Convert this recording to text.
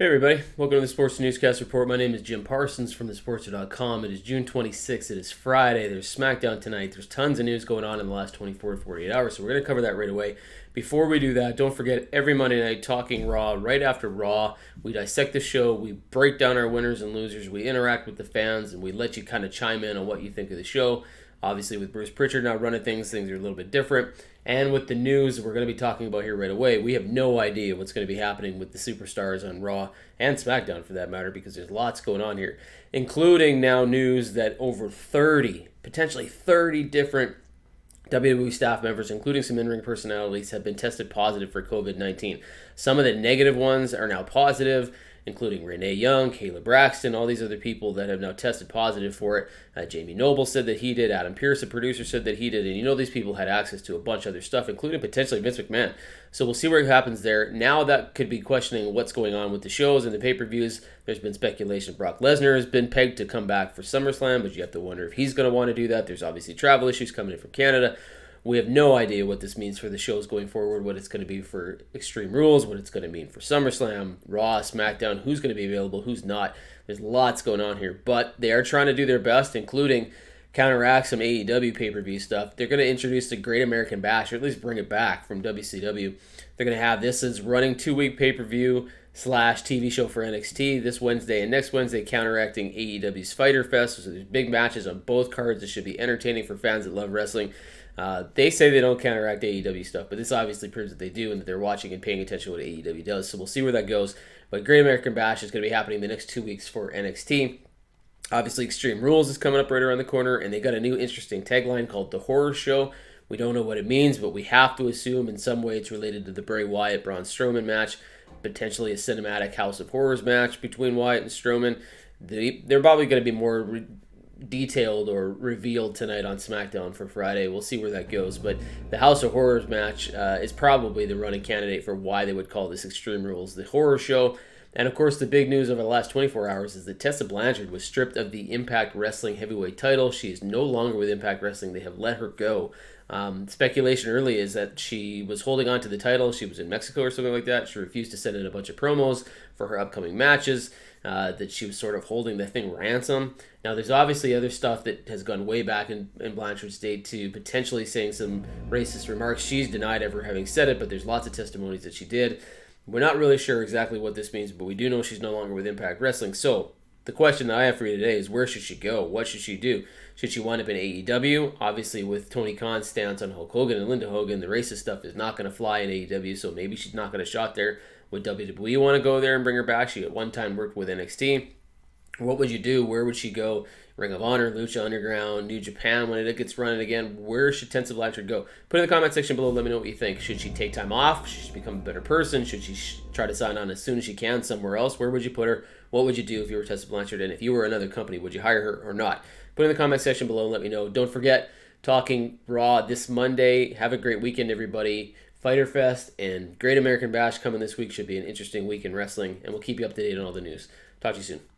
Hey everybody, welcome to the Sports Newscast Report. My name is Jim Parsons from thesportser.com. It is June 26th. It is Friday. There's SmackDown tonight. There's tons of news going on in the last 24 to 48 hours, so we're going to cover that right away. Before we do that, don't forget every Monday night Talking Raw, right after Raw, we dissect the show, we break down our winners and losers, we interact with the fans, and we let you kind of chime in on what you think of the show. Obviously, with Bruce Pritchard now running things are a little bit different. And with the news we're going to be talking about here right away, we have no idea what's going to be happening with the superstars on Raw and SmackDown for that matter, because there's lots going on here, including now news that over 30, potentially 30 different WWE staff members, including some in-ring personalities, have been tested positive for COVID-19. Some of the negative ones are now positive, including Renee Young, Kayla Braxton, all these other people that have now tested positive for it. Jamie Noble said that he did. Adam Pearce, the producer, said that he did. And these people had access to a bunch of other stuff, including potentially Vince McMahon. So we'll see what happens there. Now that could be questioning what's going on with the shows and the pay-per-views. There's been speculation Brock Lesnar has been pegged to come back for SummerSlam, but you have to wonder if he's going to want to do that. There's obviously travel issues coming in from Canada. We have no idea what this means for the shows going forward, what it's going to be for Extreme Rules, what it's going to mean for SummerSlam, Raw, SmackDown, who's going to be available, who's not. There's lots going on here, but they are trying to do their best, including counteract some AEW pay-per-view stuff. They're going to introduce the Great American Bash, or at least bring it back from WCW. They're going to have this as running 2-week pay-per-view / TV show for NXT this Wednesday and next Wednesday, counteracting AEW's Fyter Fest. So there's big matches on both cards. It should be entertaining for fans that love wrestling. They say they don't counteract AEW stuff, but this obviously proves that they do and that they're watching and paying attention to what AEW does. So we'll see where that goes. But Great American Bash is going to be happening the next 2 weeks for NXT. Obviously, Extreme Rules is coming up right around the corner, and they got a new interesting tagline called The Horror Show. We don't know what it means, but we have to assume in some way it's related to the Bray Wyatt-Braun Strowman match, potentially a cinematic House of Horrors match between Wyatt and Strowman. They're probably going to be more detailed or revealed tonight on SmackDown for Friday. We'll see where that goes, but the House of Horrors match is probably the running candidate for why they would call this Extreme Rules the Horror Show. And of course, the big news over the last 24 hours is that Tessa Blanchard was stripped of the Impact Wrestling heavyweight title. She is no longer with Impact Wrestling. They have let her go. Speculation early is that she was holding on to the title. She was in Mexico or something like that. She refused to send in a bunch of promos for her upcoming matches, that she was sort of holding the thing ransom. Now, there's obviously other stuff that has gone way back in Blanchard's day to potentially saying some racist remarks. She's denied ever having said it, but there's lots of testimonies that she did. We're not really sure exactly what this means, but we do know she's no longer with Impact Wrestling. So the question that I have for you today is, where should she go? What should she do? Should she wind up in AEW? Obviously, with Tony Khan's stance on Hulk Hogan and Linda Hogan, the racist stuff is not going to fly in AEW, so maybe she's not going to shot there. Would WWE want to go there and bring her back? She at one time worked with NXT. What would you do? Where would she go? Ring of Honor, Lucha Underground, New Japan, when it gets running again, where should Tessa Blanchard go? Put in the comment section below, let me know what you think. Should she take time off? Should she become a better person? Should she try to sign on as soon as she can somewhere else? Where would you put her? What would you do if you were Tessa Blanchard? And if you were another company, would you hire her or not? Put in the comment section below and let me know. Don't forget, Talking Raw this Monday. Have a great weekend, everybody. Fyter Fest and Great American Bash coming this week. Should be an interesting week in wrestling, and we'll keep you up to date on all the news. Talk to you soon.